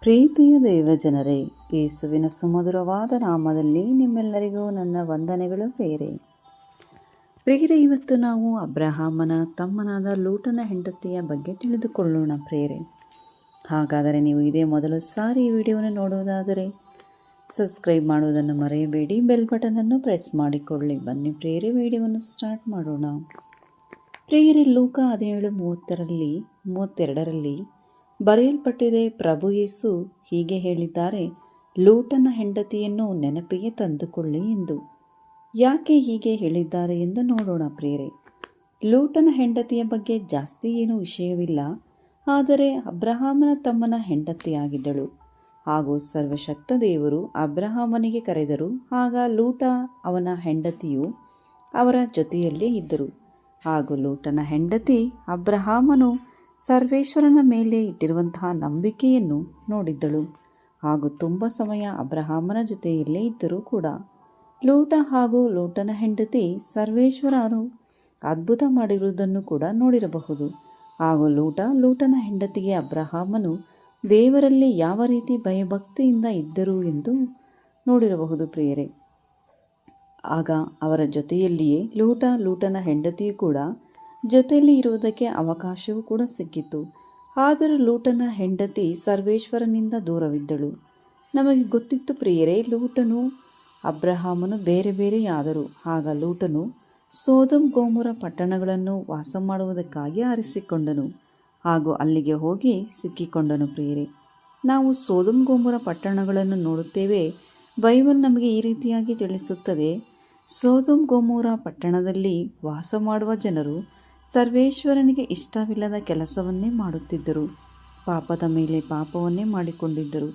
ಪ್ರೀತಿಯ ದೇವಜನರೇ, ಯೇಸುವಿನ ಸುಮಧುರವಾದ ನಾಮದಲ್ಲಿ ನಿಮ್ಮೆಲ್ಲರಿಗೂ ನನ್ನ ವಂದನೆಗಳು ಪ್ರಿಯರೇ. ಇವತ್ತು ನಾವು ಅಬ್ರಹಾಮನ ತಮ್ಮನಾದ ಲೂಟನ ಹೆಂಡತಿಯ ಬಗ್ಗೆ ತಿಳಿದುಕೊಳ್ಳೋಣ ಪ್ರಿಯರೇ. ಹಾಗಾದರೆ ನೀವು ಇದೇ ಮೊದಲ ಸಾರಿ ಈ ವಿಡಿಯೋವನ್ನು ನೋಡುವುದಾದರೆ ಸಬ್ಸ್ಕ್ರೈಬ್ ಮಾಡುವುದನ್ನು ಮರೆಯಬೇಡಿ, ಬೆಲ್ ಬಟನನ್ನು ಪ್ರೆಸ್ ಮಾಡಿಕೊಳ್ಳಿ. ಬನ್ನಿ ಪ್ರಿಯರೇ, ವಿಡಿಯೋವನ್ನು ಸ್ಟಾರ್ಟ್ ಮಾಡೋಣ. ಪ್ರಿಯರೇ, ಲೂಕ 17:32 ಬರೆಯಲ್ಪಟ್ಟಿದೆ. ಪ್ರಭು ಯೇಸು ಹೀಗೆ ಹೇಳಿದ್ದಾರೆ, ಲೂಟನ ಹೆಂಡತಿಯನ್ನು ನೆನಪಿಗೆ ತಂದುಕೊಳ್ಳಿ ಎಂದು. ಯಾಕೆ ಹೀಗೆ ಹೇಳಿದ್ದಾರೆ ಎಂದು ನೋಡೋಣ ಪ್ರಿಯರೇ. ಲೂಟನ ಹೆಂಡತಿಯ ಬಗ್ಗೆ ಜಾಸ್ತಿ ಏನೂ ವಿಷಯವಿಲ್ಲ, ಆದರೆ ಅಬ್ರಹಾಮನ ತಮ್ಮನ ಹೆಂಡತಿಯಾಗಿದ್ದಳು. ಹಾಗೂ ಸರ್ವಶಕ್ತ ದೇವರು ಅಬ್ರಹಾಮನಿಗೆ ಕರೆದರು. ಆಗ ಲೂಟ ಅವನ ಹೆಂಡತಿಯು ಅವರ ಜೊತೆಯಲ್ಲೇ ಇದ್ದರು. ಹಾಗೂ ಲೂಟನ ಹೆಂಡತಿ ಅಬ್ರಹಾಮನು ಸರ್ವೇಶ್ವರನ ಮೇಲೆ ಇಟ್ಟಿರುವಂತಹ ನಂಬಿಕೆಯನ್ನು ನೋಡಿದ್ದಳು. ಹಾಗೂ ತುಂಬ ಸಮಯ ಅಬ್ರಹಾಮನ ಜೊತೆಯಲ್ಲೇ ಇದ್ದರೂ ಕೂಡ ಲೂಟ ಹಾಗೂ ಲೂಟನ ಹೆಂಡತಿ ಸರ್ವೇಶ್ವರನು ಅದ್ಭುತ ಮಾಡಿರುವುದನ್ನು ಕೂಡ ನೋಡಿರಬಹುದು. ಹಾಗೂ ಲೂಟನ ಹೆಂಡತಿಗೆ ಅಬ್ರಹಾಮನು ದೇವರಲ್ಲಿ ಯಾವ ರೀತಿ ಭಯಭಕ್ತಿಯಿಂದ ಇದ್ದರು ಎಂದು ನೋಡಿರಬಹುದು ಪ್ರಿಯರೇ. ಆಗ ಅವರ ಜೊತೆಯಲ್ಲಿಯೇ ಲೂಟನ ಹೆಂಡತಿಯು ಕೂಡ ಜೊತೆಯಲ್ಲಿ ಇರುವುದಕ್ಕೆ ಅವಕಾಶವೂ ಕೂಡ ಸಿಕ್ಕಿತು. ಆದರೂ ಲೂಟನ ಹೆಂಡತಿ ಸರ್ವೇಶ್ವರನಿಂದ ದೂರವಿದ್ದಳು. ನಮಗೆ ಗೊತ್ತಿತ್ತು ಪ್ರಿಯರೇ, ಲೂಟನು ಅಬ್ರಹಾಮನು ಬೇರೆ ಬೇರೆಯಾದರು. ಆಗ ಲೂಟನು ಸೋದಮ್ ಗೋಮೋರ ಪಟ್ಟಣಗಳನ್ನು ವಾಸ ಮಾಡುವುದಕ್ಕಾಗಿ ಆರಿಸಿಕೊಂಡನು. ಹಾಗೂ ಅಲ್ಲಿಗೆ ಹೋಗಿ ಸಿಕ್ಕಿಕೊಂಡನು ಪ್ರಿಯರೇ. ನಾವು ಸೋದಮ್ ಗೋಮೋರ ಪಟ್ಟಣಗಳನ್ನು ನೋಡುತ್ತೇವೆ. ಬೈಬಲ್ ನಮಗೆ ಈ ರೀತಿಯಾಗಿ ತಿಳಿಸುತ್ತದೆ, ಸೋದಮ್ ಗೋಮೋರ ಪಟ್ಟಣದಲ್ಲಿ ವಾಸ ಮಾಡುವ ಜನರು ಸರ್ವೇಶ್ವರನಿಗೆ ಇಷ್ಟವಿಲ್ಲದ ಕೆಲಸವನ್ನೇ ಮಾಡುತ್ತಿದ್ದರು, ಪಾಪದ ಮೇಲೆ ಪಾಪವನ್ನೇ ಮಾಡಿಕೊಂಡಿದ್ದರು.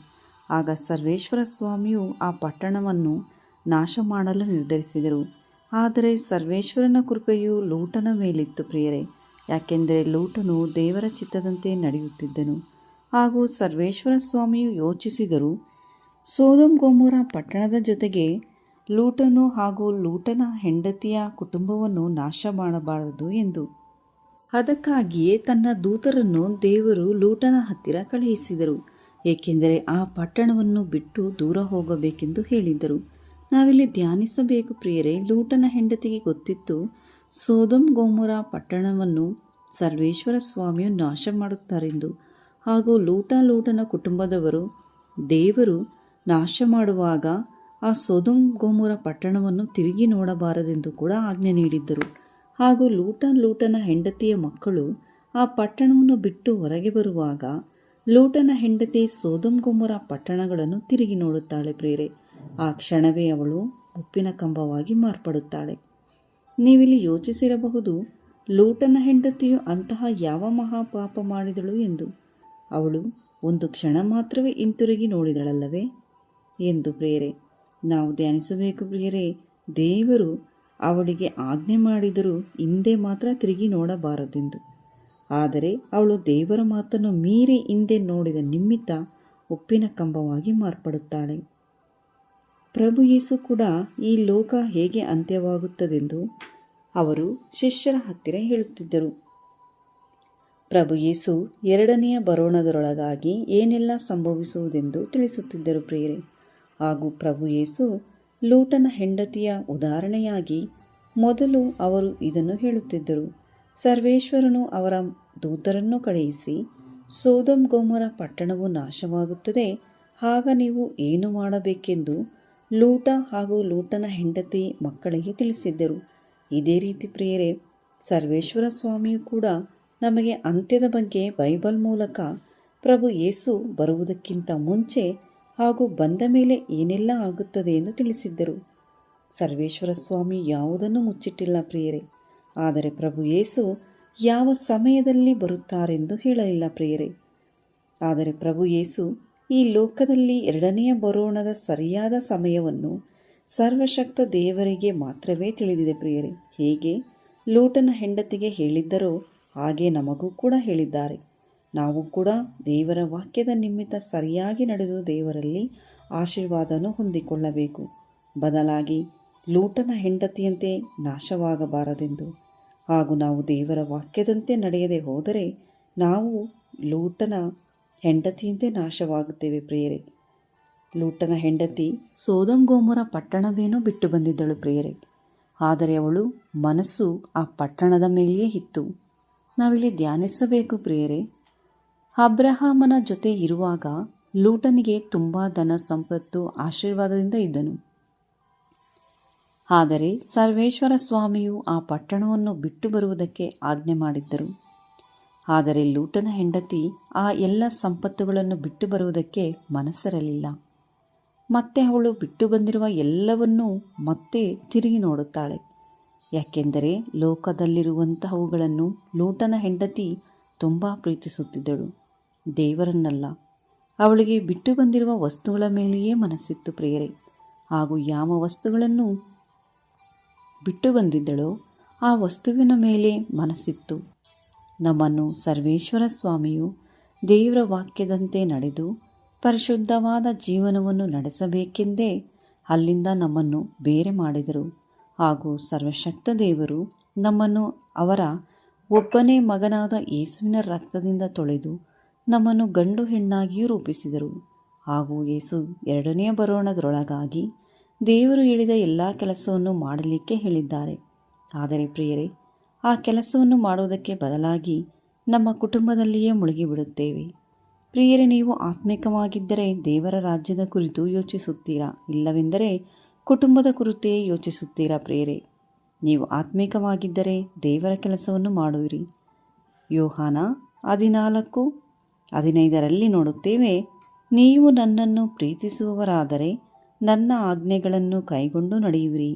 ಆಗ ಸರ್ವೇಶ್ವರ ಸ್ವಾಮಿಯು ಆ ಪಟ್ಟಣವನ್ನು ನಾಶ ಮಾಡಲು ನಿರ್ಧರಿಸಿದರು. ಆದರೆ ಸರ್ವೇಶ್ವರನ ಕೃಪೆಯು ಲೂಟನ ಮೇಲಿತ್ತು ಪ್ರಿಯರೇ. ಯಾಕೆಂದರೆ ಲೂಟನು ದೇವರ ಚಿತ್ತದಂತೆ ನಡೆಯುತ್ತಿದ್ದನು. ಹಾಗೂ ಸರ್ವೇಶ್ವರ ಸ್ವಾಮಿಯು ಯೋಚಿಸಿದರು, ಸೋದಮ್ ಗೋಮೋರ ಪಟ್ಟಣದ ಜೊತೆಗೆ ಲೂಟನು ಹಾಗೂ ಲೂಟನ ಹೆಂಡತಿಯ ಕುಟುಂಬವನ್ನು ನಾಶ ಮಾಡಬಾರದು ಎಂದು. ಅದಕ್ಕಾಗಿಯೇ ತನ್ನ ದೂತರನ್ನು ದೇವರು ಲೂಟನ ಹತ್ತಿರ ಕಳುಹಿಸಿದರು. ಏಕೆಂದರೆ ಆ ಪಟ್ಟಣವನ್ನು ಬಿಟ್ಟು ದೂರ ಹೋಗಬೇಕೆಂದು ಹೇಳಿದ್ದರು. ನಾವಿಲ್ಲಿ ಧ್ಯಾನಿಸಬೇಕು ಪ್ರಿಯರೇ, ಲೂಟನ ಹೆಂಡತಿಗೆ ಗೊತ್ತಿತ್ತು ಸೋದಮ್ ಗೋಮೋರ ಪಟ್ಟಣವನ್ನು ಸರ್ವೇಶ್ವರ ಸ್ವಾಮಿಯು ನಾಶ ಮಾಡುತ್ತಾರೆಂದು. ಹಾಗೂ ಲೂಟನ ಕುಟುಂಬದವರು ದೇವರು ನಾಶ ಮಾಡುವಾಗ ಆ ಸೋದಮ್ ಗೋಮೋರ ಪಟ್ಟಣವನ್ನು ತಿರುಗಿ ನೋಡಬಾರದೆಂದು ಕೂಡ ಆಜ್ಞೆ ನೀಡಿದ್ದರು. ಹಾಗೂ ಲೂಟನ ಹೆಂಡತಿಯ ಮಕ್ಕಳು ಆ ಪಟ್ಟಣವನ್ನು ಬಿಟ್ಟು ಹೊರಗೆ ಬರುವಾಗ ಲೂಟನ ಹೆಂಡತಿ ಸೋದಮ್ ಗೋಮೋರ ಪಟ್ಟಣಗಳನ್ನು ತಿರುಗಿ ನೋಡುತ್ತಾಳೆ ಪ್ರಿಯರೇ. ಆ ಕ್ಷಣವೇ ಅವಳು ಉಪ್ಪಿನ ಕಂಬವಾಗಿ ಮಾರ್ಪಡುತ್ತಾಳೆ. ನೀವಿಲ್ಲಿ ಯೋಚಿಸಿರಬಹುದು, ಲೂಟನ ಹೆಂಡತಿಯು ಅಂತಹ ಯಾವ ಮಹಾಪಾಪ ಮಾಡಿದಳು ಎಂದು. ಅವಳು ಒಂದು ಕ್ಷಣ ಮಾತ್ರವೇ ಹಿಂತಿರುಗಿ ನೋಡಿದಳಲ್ಲವೇ ಎಂದು ಪ್ರಿಯರೇ. ನಾವು ಧ್ಯಾನಿಸಬೇಕು ಪ್ರಿಯರೇ, ದೇವರು ಅವಳಿಗೆ ಆಜ್ಞೆ ಮಾಡಿದರೂ ಹಿಂದೆ ಮಾತ್ರ ತಿರುಗಿ ನೋಡಬಾರದೆಂದು. ಆದರೆ ಅವಳು ದೇವರ ಮಾತನ್ನು ಮೀರಿ ಹಿಂದೆ ನೋಡಿದ ನಿಮಿತ್ತ ಉಪ್ಪಿನ ಕಂಬವಾಗಿ ಮಾರ್ಪಡುತ್ತಾಳೆ. ಪ್ರಭು ಯೇಸು ಕೂಡ ಈ ಲೋಕ ಹೇಗೆ ಅಂತ್ಯವಾಗುತ್ತದೆಂದು ಅವರು ಶಿಷ್ಯರ ಹತ್ತಿರ ಹೇಳುತ್ತಿದ್ದರು. ಪ್ರಭು ಯೇಸು ಎರಡನೆಯ ಬರೋಣದರೊಳಗಾಗಿ ಏನೆಲ್ಲ ಸಂಭವಿಸುವುದೆಂದು ತಿಳಿಸುತ್ತಿದ್ದರು ಪ್ರಿಯರೇ. ಹಾಗೂ ಪ್ರಭು ಯೇಸು ಲೂಟನ ಹೆಂಡತಿಯ ಉದಾಹರಣೆಯಾಗಿ ಮೊದಲು ಅವರು ಇದನ್ನು ಹೇಳುತ್ತಿದ್ದರು. ಸರ್ವೇಶ್ವರನು ಅವರ ದೂತರನ್ನು ಕಳುಹಿಸಿ, ಸೋದಮ್ ಗೋಮೋರ ಪಟ್ಟಣವು ನಾಶವಾಗುತ್ತದೆ, ಆಗ ನೀವು ಏನು ಮಾಡಬೇಕೆಂದು ಲೂಟ ಹಾಗೂ ಲೂಟನ ಹೆಂಡತಿ ಮಕ್ಕಳಿಗೆ ತಿಳಿಸಿದ್ದರು. ಇದೇ ರೀತಿ ಪ್ರಿಯರೇ, ಸರ್ವೇಶ್ವರ ಸ್ವಾಮಿಯು ಕೂಡ ನಮಗೆ ಅಂತ್ಯದ ಬಗ್ಗೆ ಬೈಬಲ್ ಮೂಲಕ ಪ್ರಭು ಯೇಸು ಬರುವುದಕ್ಕಿಂತ ಮುಂಚೆ ಹಾಗೂ ಬಂದ ಮೇಲೆ ಏನೆಲ್ಲ ಆಗುತ್ತದೆ ಎಂದು ತಿಳಿಸಿದ್ದರು. ಸರ್ವೇಶ್ವರ ಸ್ವಾಮಿ ಯಾವುದನ್ನು ಮುಚ್ಚಿಟ್ಟಿಲ್ಲ ಪ್ರಿಯರೇ. ಆದರೆ ಪ್ರಭು ಯೇಸು ಯಾವ ಸಮಯದಲ್ಲಿ ಬರುತ್ತಾರೆಂದು ಹೇಳಲಿಲ್ಲ ಪ್ರಿಯರೇ. ಆದರೆ ಪ್ರಭು ಯೇಸು ಈ ಲೋಕದಲ್ಲಿ ಎರಡನೆಯ ಬರೋಣದ ಸರಿಯಾದ ಸಮಯವನ್ನು ಸರ್ವಶಕ್ತ ದೇವರಿಗೆ ಮಾತ್ರವೇ ತಿಳಿದಿದೆ ಪ್ರಿಯರೇ. ಹೇಗೆ ಲೂಟನ ಹೆಂಡತಿಗೆ ಹೇಳಿದ್ದರೋ ಹಾಗೆ ನಮಗೂ ಕೂಡ ಹೇಳಿದ್ದಾರೆ. ನಾವು ಕೂಡ ದೇವರ ವಾಕ್ಯದ ನಿಮಿತ್ತ ಸರಿಯಾಗಿ ನಡೆದು ದೇವರಲ್ಲಿ ಆಶೀರ್ವಾದವನ್ನು ಹೊಂದಿಕೊಳ್ಳಬೇಕು. ಬದಲಾಗಿ ಲೂಟನ ಹೆಂಡತಿಯಂತೆ ನಾಶವಾಗಬಾರದೆಂದು. ಹಾಗೂ ನಾವು ದೇವರ ವಾಕ್ಯದಂತೆ ನಡೆಯದೆ ಹೋದರೆ ನಾವು ಲೂಟನ ಹೆಂಡತಿಯಂತೆ ನಾಶವಾಗುತ್ತೇವೆ ಪ್ರಿಯರೇ. ಲೂಟನ ಹೆಂಡತಿ ಸೋದಮ್ ಗೋಮೋರ ಪಟ್ಟಣವೇನೋ ಬಿಟ್ಟು ಬಂದಿದ್ದಳು ಪ್ರಿಯರೇ, ಆದರೆ ಅವಳು ಮನಸ್ಸು ಆ ಪಟ್ಟಣದ ಮೇಲೆಯೇ ಇತ್ತು. ನಾವಿಲ್ಲಿ ಧ್ಯಾನಿಸಬೇಕು ಪ್ರಿಯರೇ. ಅಬ್ರಹಾಮನ ಜೊತೆ ಇರುವಾಗ ಲೂಟನಿಗೆ ತುಂಬ ಧನ ಸಂಪತ್ತು ಆಶೀರ್ವಾದದಿಂದ ಇದ್ದನು. ಆದರೆ ಸರ್ವೇಶ್ವರ ಸ್ವಾಮಿಯು ಆ ಪಟ್ಟಣವನ್ನು ಬಿಟ್ಟು ಬರುವುದಕ್ಕೆ ಆಜ್ಞೆ ಮಾಡಿದ್ದರು. ಆದರೆ ಲೂಟನ ಹೆಂಡತಿ ಆ ಎಲ್ಲ ಸಂಪತ್ತುಗಳನ್ನು ಬಿಟ್ಟು ಬರುವುದಕ್ಕೆ ಮನಸ್ಸಿರಲಿಲ್ಲ. ಮತ್ತೆ ಅವಳು ಬಿಟ್ಟು ಬಂದಿರುವ ಎಲ್ಲವನ್ನೂ ಮತ್ತೆ ತಿರುಗಿ ನೋಡುತ್ತಾಳೆ. ಯಾಕೆಂದರೆ ಲೋಕದಲ್ಲಿರುವಂತಹವುಗಳನ್ನು ಲೂಟನ ಹೆಂಡತಿ ತುಂಬ ಪ್ರೀತಿಸುತ್ತಿದ್ದಳು, ದೇವರನ್ನಲ್ಲ. ಅವಳಿಗೆ ಬಿಟ್ಟು ಬಂದಿರುವ ವಸ್ತುಗಳ ಮೇಲೆಯೇ ಮನಸ್ಸಿತ್ತು ಪ್ರಿಯರೇ. ಹಾಗೂ ಯಾವ ವಸ್ತುಗಳನ್ನು ಬಿಟ್ಟು ಬಂದಿದ್ದಳೋ ಆ ವಸ್ತುವಿನ ಮೇಲೆ ಮನಸ್ಸಿತ್ತು. ನಮ್ಮನ್ನು ಸರ್ವೇಶ್ವರ ಸ್ವಾಮಿಯು ದೇವರ ವಾಕ್ಯದಂತೆ ನಡೆದು ಪರಿಶುದ್ಧವಾದ ಜೀವನವನ್ನು ನಡೆಸಬೇಕೆಂದೇ ಅಲ್ಲಿಂದ ನಮ್ಮನ್ನು ಬೇರೆ ಮಾಡಿದರು. ಹಾಗೂ ಸರ್ವಶಕ್ತ ದೇವರು ನಮ್ಮನ್ನು ಅವರ ಒಬ್ಬನೇ ಮಗನಾದ ಯೇಸುವಿನ ರಕ್ತದಿಂದ ತೊಳೆದು ನಮ್ಮನ್ನು ಗಂಡು ಹೆಣ್ಣಾಗಿಯೂ ರೂಪಿಸಿದರು. ಹಾಗೂ ಯೇಸು ಎರಡನೆಯ ಬರೋಣದರೊಳಗಾಗಿ ದೇವರು ಹೇಳಿದ ಎಲ್ಲ ಕೆಲಸವನ್ನು ಮಾಡಲಿಕ್ಕೆ ಹೇಳಿದ್ದಾರೆ. ಆದರೆ ಪ್ರಿಯರೇ, ಆ ಕೆಲಸವನ್ನು ಮಾಡುವುದಕ್ಕೆ ಬದಲಾಗಿ ನಮ್ಮ ಕುಟುಂಬದಲ್ಲಿಯೇ ಮುಳುಗಿಬಿಡುತ್ತೇವೆ. ಪ್ರಿಯರೇ, ನೀವು ಆತ್ಮಿಕವಾಗಿದ್ದರೆ ದೇವರ ರಾಜ್ಯದ ಕುರಿತು ಯೋಚಿಸುತ್ತೀರಾ, ಇಲ್ಲವೆಂದರೆ ಕುಟುಂಬದ ಕುರಿತೇ ಯೋಚಿಸುತ್ತೀರಾ? ಪ್ರಿಯರೇ, ನೀವು ಆತ್ಮಿಕವಾಗಿದ್ದರೆ ದೇವರ ಕೆಲಸವನ್ನು ಮಾಡುವಿರಿ. ಯೋಹಾನ 14:15 ನೋಡುತ್ತೇವೆ, ನೀವು ನನ್ನನ್ನು ಪ್ರೀತಿಸುವವರಾದರೆ ನನ್ನ ಆಜ್ಞೆಗಳನ್ನು ಕೈಗೊಂಡು ನಡೆಯುವಿರಿ.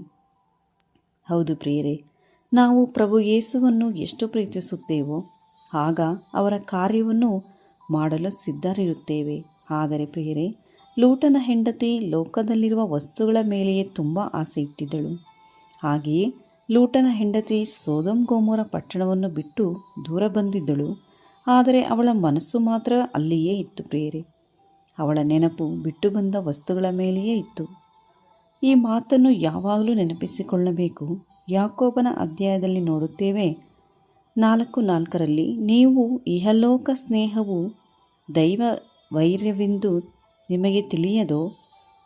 ಹೌದು ಪ್ರಿಯರೇ, ನಾವು ಪ್ರಭು ಯೇಸುವನ್ನು ಎಷ್ಟು ಪ್ರೀತಿಸುತ್ತೇವೋ ಆಗ ಅವರ ಕಾರ್ಯವನ್ನು ಮಾಡಲು ಸಿದ್ಧರಿರುತ್ತೇವೆ. ಆದರೆ ಪ್ರಿಯರೇ, ಲೂಟನ ಹೆಂಡತಿ ಲೋಕದಲ್ಲಿರುವ ವಸ್ತುಗಳ ಮೇಲೆಯೇ ತುಂಬ ಆಸೆ ಇಟ್ಟಿದ್ದಳು. ಹಾಗೆಯೇ ಲೂಟನ ಹೆಂಡತಿ ಸೋದಮ್ ಗೋಮೋರ ಪಟ್ಟಣವನ್ನು ಬಿಟ್ಟು ದೂರ ಬಂದಿದ್ದಳು. ಆದರೆ ಅವಳ ಮನಸ್ಸು ಮಾತ್ರ ಅಲ್ಲಿಯೇ ಇತ್ತು ಪ್ರಿಯರೇ. ಅವಳ ನೆನಪು ಬಿಟ್ಟು ಬಂದ ವಸ್ತುಗಳ ಮೇಲೆಯೇ ಇತ್ತು. ಈ ಮಾತನ್ನು ಯಾವಾಗಲೂ ನೆನಪಿಸಿಕೊಳ್ಳಬೇಕು. ಯಾಕೋಬನ ಅಧ್ಯಾಯದಲ್ಲಿ ನೋಡುತ್ತೇವೆ 4:4 ನೀವು ಇಹಲೋಕ ಸ್ನೇಹವು ದೈವ ವೈರ್ಯವೆಂದು ನಿಮಗೆ ತಿಳಿಯದೋ?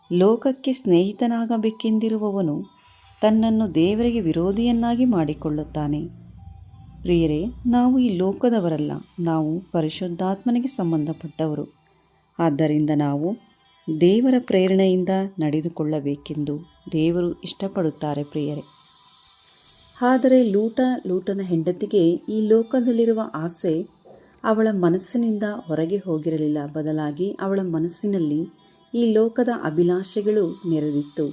ಲೋಕಕ್ಕೆ ಸ್ನೇಹಿತನಾಗಬೇಕೆಂದಿರುವವನು ತನ್ನನ್ನು ದೇವರಿಗೆ ವಿರೋಧಿಯನ್ನಾಗಿ ಮಾಡಿಕೊಳ್ಳುತ್ತಾನೆ. ಪ್ರಿಯರೇ, ನಾವು ಈ ಲೋಕದವರಲ್ಲ, ನಾವು ಪರಿಶುದ್ಧಾತ್ಮನಿಗೆ ಸಂಬಂಧಪಟ್ಟವರು. ಆದ್ದರಿಂದ ನಾವು ದೇವರ ಪ್ರೇರಣೆಯಿಂದ ನಡೆದುಕೊಳ್ಳಬೇಕೆಂದು ದೇವರು ಇಷ್ಟಪಡುತ್ತಾರೆ ಪ್ರಿಯರೇ. ಆದರೆ ಲೂಟನ ಹೆಂಡತಿಗೆ ಈ ಲೋಕದಲ್ಲಿರುವ ಆಸೆ ಅವಳ ಮನಸ್ಸಿನಿಂದ ಹೊರಗೆ ಹೋಗಿರಲಿಲ್ಲ. ಬದಲಾಗಿ ಅವಳ ಮನಸ್ಸಿನಲ್ಲಿ ಈ ಲೋಕದ ಅಭಿಲಾಷೆಗಳು ನೆರೆದಿತ್ತು.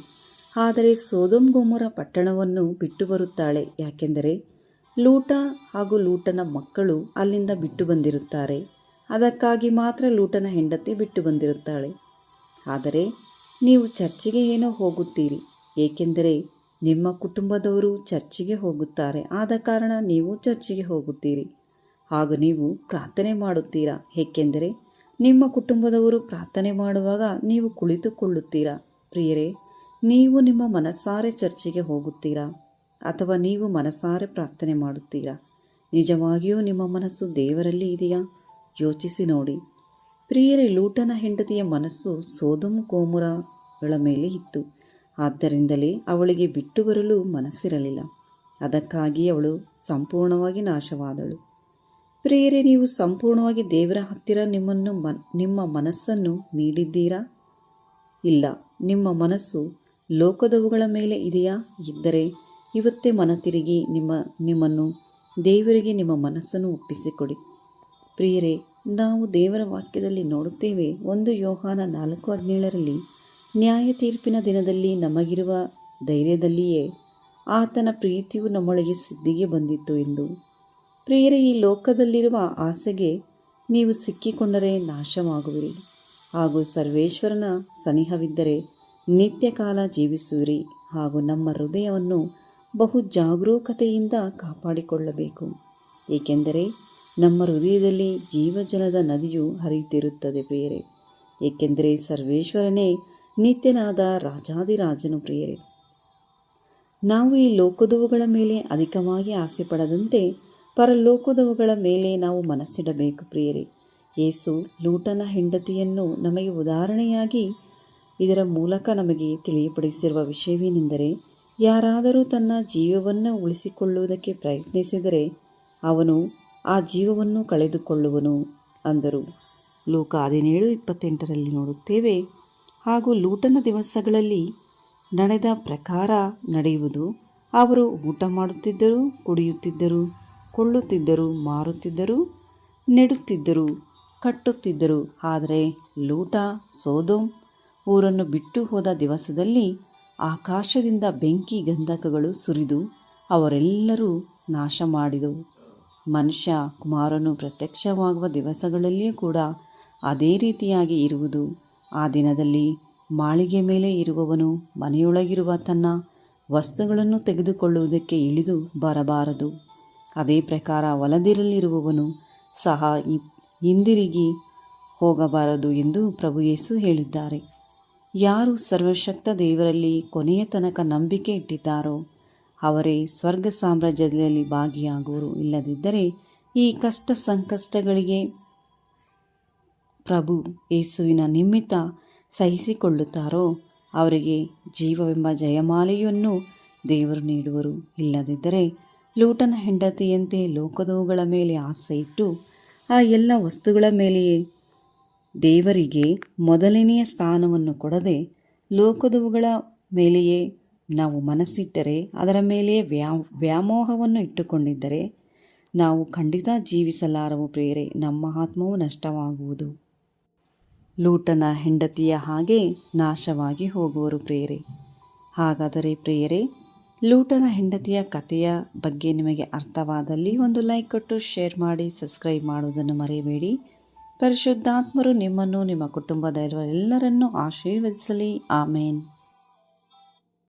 ಆದರೆ ಸೋದಮ್ ಗೋಮೋರ ಪಟ್ಟಣವನ್ನು ಬಿಟ್ಟು ಬರುತ್ತಾಳೆ. ಯಾಕೆಂದರೆ ಲೂಟ ಹಾಗೂ ಲೂಟನ ಮಕ್ಕಳು ಅಲ್ಲಿಂದ ಬಿಟ್ಟು ಬಂದಿರುತ್ತಾರೆ. ಅದಕ್ಕಾಗಿ ಮಾತ್ರ ಲೂಟನ ಹೆಂಡತಿ ಬಿಟ್ಟು ಬಂದಿರುತ್ತಾಳೆ. ಆದರೆ ನೀವು ಚರ್ಚಿಗೆ ಏನೋ ಹೋಗುತ್ತೀರಿ, ಏಕೆಂದರೆ ನಿಮ್ಮ ಕುಟುಂಬದವರು ಚರ್ಚಿಗೆ ಹೋಗುತ್ತಾರೆ. ಆದ ಕಾರಣ ನೀವು ಚರ್ಚಿಗೆ ಹೋಗುತ್ತೀರಿ. ಹಾಗೂ ನೀವು ಪ್ರಾರ್ಥನೆ ಮಾಡುತ್ತೀರಾ, ಏಕೆಂದರೆ ನಿಮ್ಮ ಕುಟುಂಬದವರು ಪ್ರಾರ್ಥನೆ ಮಾಡುವಾಗ ನೀವು ಕುಳಿತುಕೊಳ್ಳುತ್ತೀರಾ. ಪ್ರಿಯರೇ, ನೀವು ನಿಮ್ಮ ಮನಸಾರೆ ಚರ್ಚಿಗೆ ಹೋಗುತ್ತೀರಾ ಅಥವಾ ನೀವು ಮನಸಾರೆ ಪ್ರಾರ್ಥನೆ ಮಾಡುತ್ತೀರಾ? ನಿಜವಾಗಿಯೂ ನಿಮ್ಮ ಮನಸ್ಸು ದೇವರಲ್ಲಿ ಇದೆಯಾ? ಯೋಚಿಸಿ ನೋಡಿ. ಪ್ರಿಯರೇ, ಲೂಟನ ಹೆಂಡತಿಯ ಮನಸ್ಸು ಸೋದಮ್ ಗೋಮೋರಗಳ ಮೇಲೆ ಇತ್ತು. ಆದ್ದರಿಂದಲೇ ಅವಳಿಗೆ ಬಿಟ್ಟು ಬರಲು ಮನಸ್ಸಿರಲಿಲ್ಲ. ಅದಕ್ಕಾಗಿ ಅವಳು ಸಂಪೂರ್ಣವಾಗಿ ನಾಶವಾದಳು. ಪ್ರಿಯರೇ, ನೀವು ಸಂಪೂರ್ಣವಾಗಿ ದೇವರ ಹತ್ತಿರ ನಿಮ್ಮ ಮನಸ್ಸನ್ನು ನೀಡಿದ್ದೀರಾ? ಇಲ್ಲ. ನಿಮ್ಮ ಮನಸ್ಸು ಲೋಕದವುಗಳ ಮೇಲೆ ಇದೆಯಾ? ಇದ್ದರೆ ಇವತ್ತೇ ಮನ ತಿರುಗಿ ನಿಮ್ಮನ್ನು ದೇವರಿಗೆ ನಿಮ್ಮ ಮನಸ್ಸನ್ನು ಒಪ್ಪಿಸಿಕೊಡಿ. ಪ್ರಿಯರೇ, ನಾವು ದೇವರ ವಾಕ್ಯದಲ್ಲಿ ನೋಡುತ್ತೇವೆ 1 ಯೋಹಾನ 4:17 ನ್ಯಾಯ ತೀರ್ಪಿನ ದಿನದಲ್ಲಿ ನಮಗಿರುವ ಧೈರ್ಯದಲ್ಲಿಯೇ ಆತನ ಪ್ರೀತಿಯು ನಮ್ಮೊಳಗೆ ಸಿದ್ಧಿಗೆ ಬಂದಿತ್ತು ಎಂದು. ಪ್ರಿಯರೇ, ಈ ಲೋಕದಲ್ಲಿರುವ ಆಸೆಗೆ ನೀವು ಸಿಕ್ಕಿಕೊಂಡರೆ ನಾಶವಾಗುವಿರಿ. ಹಾಗೂ ಸರ್ವೇಶ್ವರನ ಸನಿಹವಿದ್ದರೆ ನಿತ್ಯ ಕಾಲ ಜೀವಿಸುವಿರಿ. ಹಾಗೂ ನಮ್ಮ ಹೃದಯವನ್ನು ಬಹು ಜಾಗರೂಕತೆಯಿಂದ ಕಾಪಾಡಿಕೊಳ್ಳಬೇಕು, ಏಕೆಂದರೆ ನಮ್ಮ ಹೃದಯದಲ್ಲಿ ಜೀವಜಲದ ನದಿಯು ಹರಿಯುತ್ತಿರುತ್ತದೆ ಪ್ರಿಯರೇ. ಏಕೆಂದರೆ ಸರ್ವೇಶ್ವರನೇ ನಿತ್ಯನಾದ ರಾಜಾದಿರಾಜನು. ಪ್ರಿಯರೇ, ನಾವು ಈ ಲೋಕದವುಗಳ ಮೇಲೆ ಅಧಿಕವಾಗಿ ಆಸೆ ಪಡದಂತೆ ಪರಲೋಕದವುಗಳ ಮೇಲೆ ನಾವು ಮನಸ್ಸಿಡಬೇಕು ಪ್ರಿಯರೇ. ಯೇಸು ಲೂಟನ ಹೆಂಡತಿಯನ್ನು ನಮಗೆ ಉದಾಹರಣೆಯಾಗಿ ಇದರ ಮೂಲಕ ನಮಗೆ ತಿಳಿಯಪಡಿಸಿರುವ ವಿಷಯವೇನೆಂದರೆ, ಯಾರಾದರೂ ತನ್ನ ಜೀವವನ್ನು ಉಳಿಸಿಕೊಳ್ಳುವುದಕ್ಕೆ ಪ್ರಯತ್ನಿಸಿದರೆ ಅವನು ಆ ಜೀವವನ್ನು ಕಳೆದುಕೊಳ್ಳುವನು ಅಂದರು. ಲೂಕ 17:28 ನೋಡುತ್ತೇವೆ. ಹಾಗೂ ಲೂಟನ ದಿವಸಗಳಲ್ಲಿ ನಡೆದ ಪ್ರಕಾರ ನಡೆಯುವುದು. ಅವರು ಊಟ ಮಾಡುತ್ತಿದ್ದರು, ಕುಡಿಯುತ್ತಿದ್ದರು, ಕೊಳ್ಳುತ್ತಿದ್ದರು, ಮಾರುತ್ತಿದ್ದರು, ನೆಡುತ್ತಿದ್ದರು, ಕಟ್ಟುತ್ತಿದ್ದರು. ಆದರೆ ಲೂಟ ಸೊದೋಮ್ ಊರನ್ನು ಬಿಟ್ಟು ಹೋದ ದಿವಸದಲ್ಲಿ ಆಕಾಶದಿಂದ ಬೆಂಕಿ ಗಂಧಕಗಳು ಸುರಿದು ಅವರೆಲ್ಲರೂ ನಾಶ ಮಾಡಿದವು. ಮನುಷ್ಯ ಕುಮಾರನು ಪ್ರತ್ಯಕ್ಷವಾಗುವ ದಿವಸಗಳಲ್ಲಿಯೂ ಕೂಡ ಅದೇ ರೀತಿಯಾಗಿ ಇರುವುದು. ಆ ದಿನದಲ್ಲಿ ಮಾಳಿಗೆ ಮೇಲೆ ಇರುವವನು ಮನೆಯೊಳಗಿರುವ ತನ್ನ ವಸ್ತುಗಳನ್ನು ತೆಗೆದುಕೊಳ್ಳುವುದಕ್ಕೆ ಇಳಿದು ಬರಬಾರದು. ಅದೇ ಪ್ರಕಾರ ಹೊಲದಿರಲಿರುವವನು ಸಹ ಹಿಂದಿರುಗಿ ಹೋಗಬಾರದು ಎಂದು ಪ್ರಭು ಯೇಸು ಹೇಳಿದ್ದಾರೆ. ಯಾರು ಸರ್ವಶಕ್ತ ದೇವರಲ್ಲಿ ಕೊನೆಯ ತನಕ ನಂಬಿಕೆ ಇಟ್ಟಿದ್ದಾರೋ ಅವರೇ ಸ್ವರ್ಗ ಸಾಮ್ರಾಜ್ಯದಲ್ಲಿ ಭಾಗಿಯಾಗುವರು. ಇಲ್ಲದಿದ್ದರೆ ಈ ಕಷ್ಟ ಸಂಕಷ್ಟಗಳಿಗೆ ಪ್ರಭು ಯೇಸುವಿನ ನಿಮಿತ್ತ ಸಹಿಸಿಕೊಳ್ಳುತ್ತಾರೋ ಅವರಿಗೆ ಜೀವವೆಂಬ ಜಯಮಾಲೆಯನ್ನು ದೇವರು ನೀಡುವರು. ಇಲ್ಲದಿದ್ದರೆ ಲೂಟನ ಹೆಂಡತಿಯಂತೆ ಲೋಕದವುಗಳ ಮೇಲೆ ಆಸೆ ಇಟ್ಟು ಆ ಎಲ್ಲ ವಸ್ತುಗಳ ಮೇಲೆಯೇ ದೇವರಿಗೆ ಮೊದಲನೆಯ ಸ್ಥಾನವನ್ನು ಕೊಡದೆ ಲೋಕದವುಗಳ ಮೇಲೆಯೇ ನಾವು ಮನಸ್ಸಿಟ್ಟರೆ, ಅದರ ಮೇಲೆಯೇ ವ್ಯಾಮೋಹವನ್ನು ಇಟ್ಟುಕೊಂಡಿದ್ದರೆ ನಾವು ಖಂಡಿತ ಜೀವಿಸಲಾರವು ಪ್ರಿಯರೇ. ನಮ್ಮ ಆತ್ಮವು ನಷ್ಟವಾಗುವುದು. ಲೂಟನ ಹೆಂಡತಿಯ ಹಾಗೆ ನಾಶವಾಗಿ ಹೋಗುವರು ಪ್ರಿಯರೇ. ಹಾಗಾದರೆ ಪ್ರಿಯರೇ, ಲೂಟನ ಹೆಂಡತಿಯ ಕಥೆಯ ಬಗ್ಗೆ ನಿಮಗೆ ಅರ್ಥವಾದಲ್ಲಿ ಒಂದು ಲೈಕ್ ಕೊಟ್ಟು ಶೇರ್ ಮಾಡಿ, ಸಬ್ಸ್ಕ್ರೈಬ್ ಮಾಡುವುದನ್ನು ಮರೆಯಬೇಡಿ. ಪರಿಶುದ್ಧಾತ್ಮರು ನಿಮ್ಮನ್ನು ನಿಮ್ಮ ಕುಟುಂಬದ ಎಲ್ಲರನ್ನೂ ಆಶೀರ್ವದಿಸಲಿ. ಆಮೇನ್.